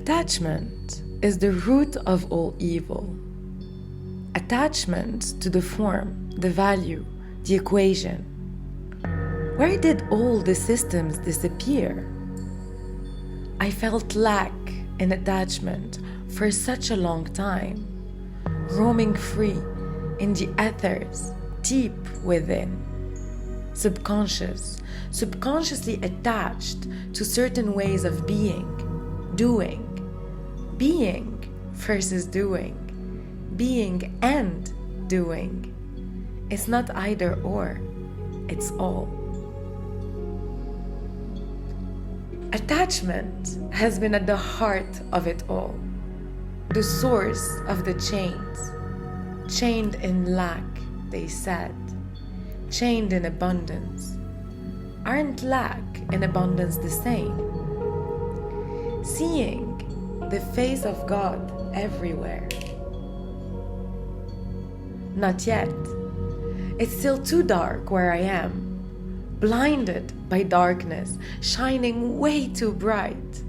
Attachment is the root of all evil. Attachment to the form, the value, the equation. Where did all the systems disappear? I felt lack in attachment for such a long time, roaming free in the ethers, deep within. Subconsciously attached to certain ways of being, doing. Being versus doing. Being and doing. It's not either or, it's all. Attachment has been at the heart of it all, the source of the chains. Chained in lack, they said. Chained in abundance. Aren't lack and abundance the same? Seeing the face of God everywhere. Not yet. It's still too dark where I am. Blinded by darkness, shining way too bright.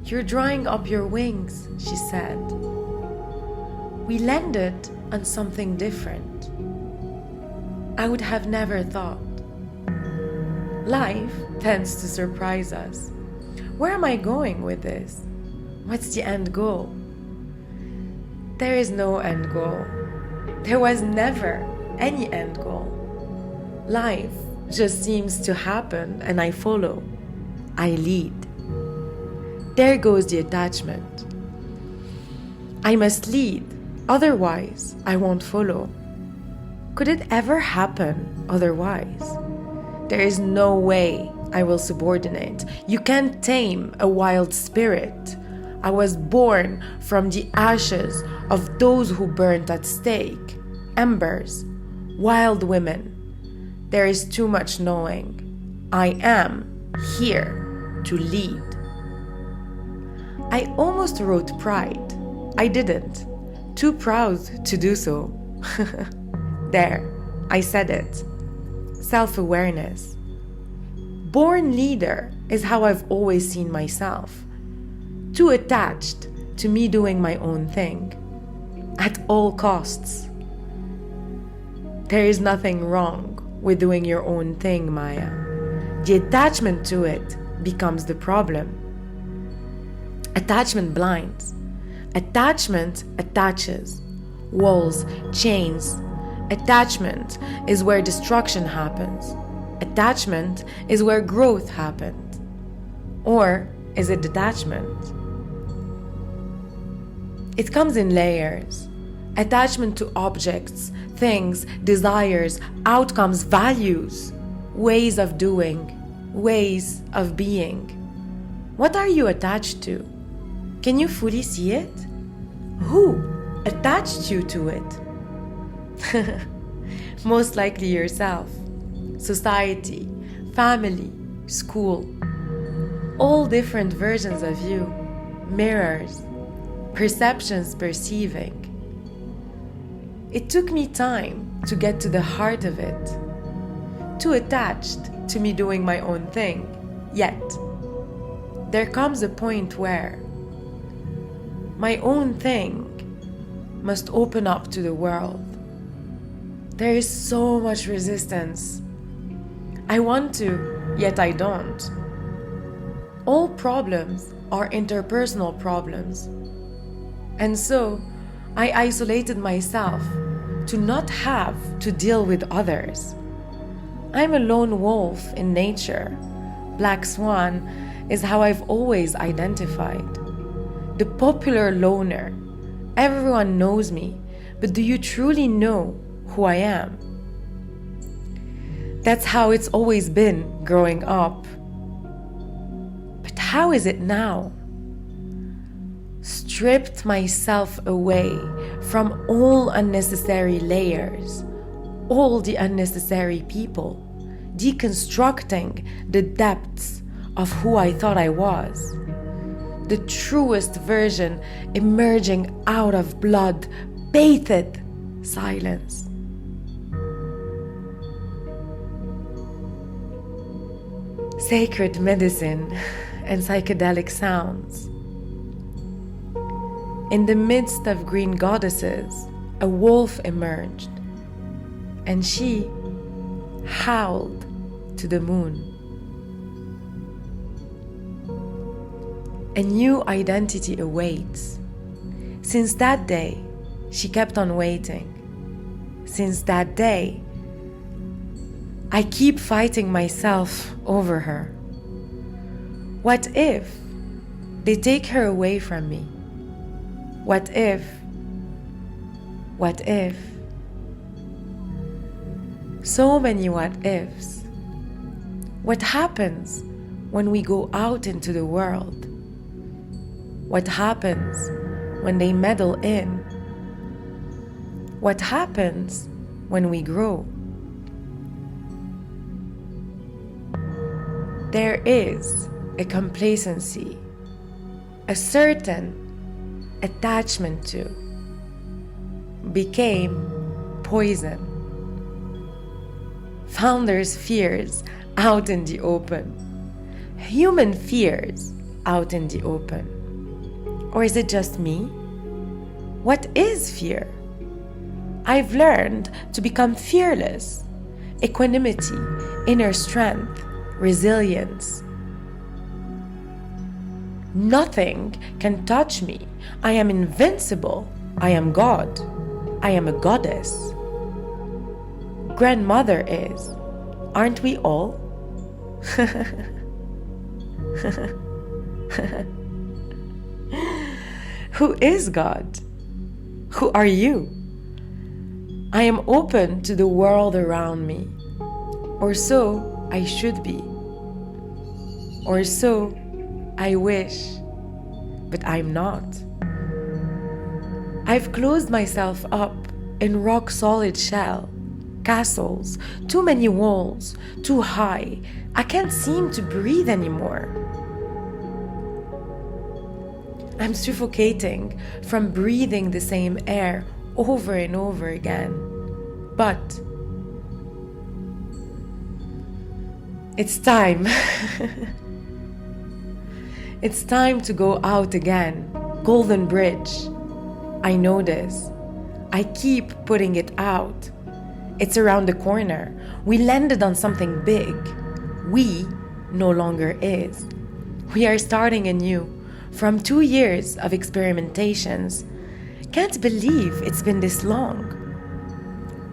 You're drying up your wings, she said. We landed on something different. I would have never thought. Life tends to surprise us. Where am I going with this? What's the end goal? There is no end goal. There was never any end goal. Life just seems to happen and I follow. I lead. There goes the attachment. I must lead, otherwise I won't follow. Could it ever happen otherwise? There is no way I will subordinate. You can't tame a wild spirit. I was born from the ashes of those who burnt at stake. Embers, wild women. There is too much knowing. I am here to lead. I almost wrote pride. I didn't. Too proud to do so. There, I said it. Self-awareness. Born leader is how I've always seen myself. Too attached to me doing my own thing. At all costs. There is nothing wrong with doing your own thing, Maya. The attachment to it becomes the problem. Attachment blinds. Attachment attaches. Walls, chains. Attachment is where destruction happens. Attachment is where growth happens. Or is it detachment? It comes in layers. Attachment to objects, things, desires, outcomes, values, ways of doing, ways of being. What are you attached to? Can you fully see it? Who attached you to it? Most likely yourself, society, family, school. All different versions of you, mirrors, perceptions perceiving. It took me time to get to the heart of it. Too attached to me doing my own thing, yet there comes a point where my own thing must open up to the world. There is so much resistance. I want to, yet I don't. All problems are interpersonal problems. And so, I isolated myself to not have to deal with others. I'm a lone wolf in nature. Black swan is how I've always identified. The popular loner. Everyone knows me, but do you truly know who I am? That's how it's always been growing up. But how is it now? Stripped myself away from all unnecessary layers, all the unnecessary people, deconstructing the depths of who I thought I was. The truest version emerging out of blood-bathed silence. Sacred medicine and psychedelic sounds. In the midst of green goddesses, a wolf emerged, and she howled to the moon. A new identity awaits. Since that day, she kept on waiting. Since that day, I keep fighting myself over her. What if they take her away from me? What if? What if? So many what ifs. What happens when we go out into the world? What happens when they meddle in? What happens when we grow? There is a complacency, a certain attachment to, became poison. Founders' fears out in the open. Human fears out in the open. Or is it just me? What is fear? I've learned to become fearless. Equanimity, inner strength, resilience. Nothing can touch me. I am invincible. I am God. I am a goddess. Grandmother is. Aren't we all? Who is God? Who are you? I am open to the world around me. Or so I should be. Or so I wish. But I'm not. I've closed myself up in rock-solid shell. Castles, too many walls, too high. I can't seem to breathe anymore. I'm suffocating from breathing the same air over and over again. But it's time. It's time to go out again. Golden Bridge. I know this. I keep putting it out. It's around the corner. We landed on something big. We no longer is. We are starting anew. From 2 years of experimentations. Can't believe it's been this long.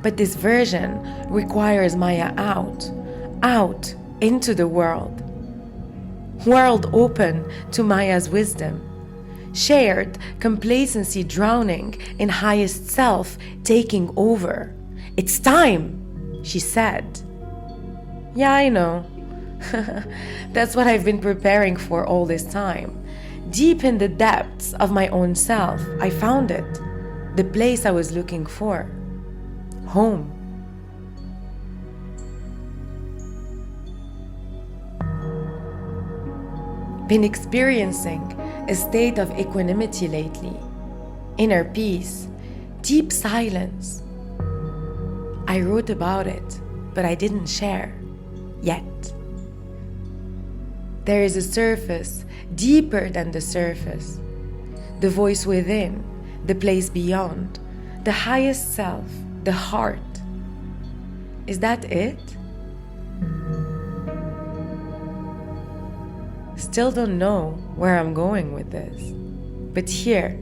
But this version requires Maya out into the world. World open to Maya's wisdom. Shared complacency drowning in highest self taking over. It's time, she said. Yeah, I know. That's what I've been preparing for all this time. Deep in the depths of my own self, I found it. The place I was looking for. Home. Been experiencing a state of equanimity lately. Inner peace. Deep silence. I wrote about it, but I didn't share. Yet. There is a surface deeper than the surface. The voice within, the place beyond, the highest self, the heart. Is that it? Still don't know where I'm going with this. But here,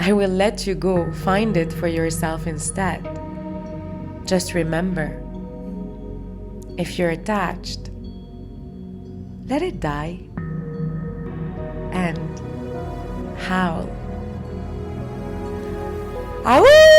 I will let you go find it for yourself instead. Just remember, if you're attached, let it die and howl. Howl!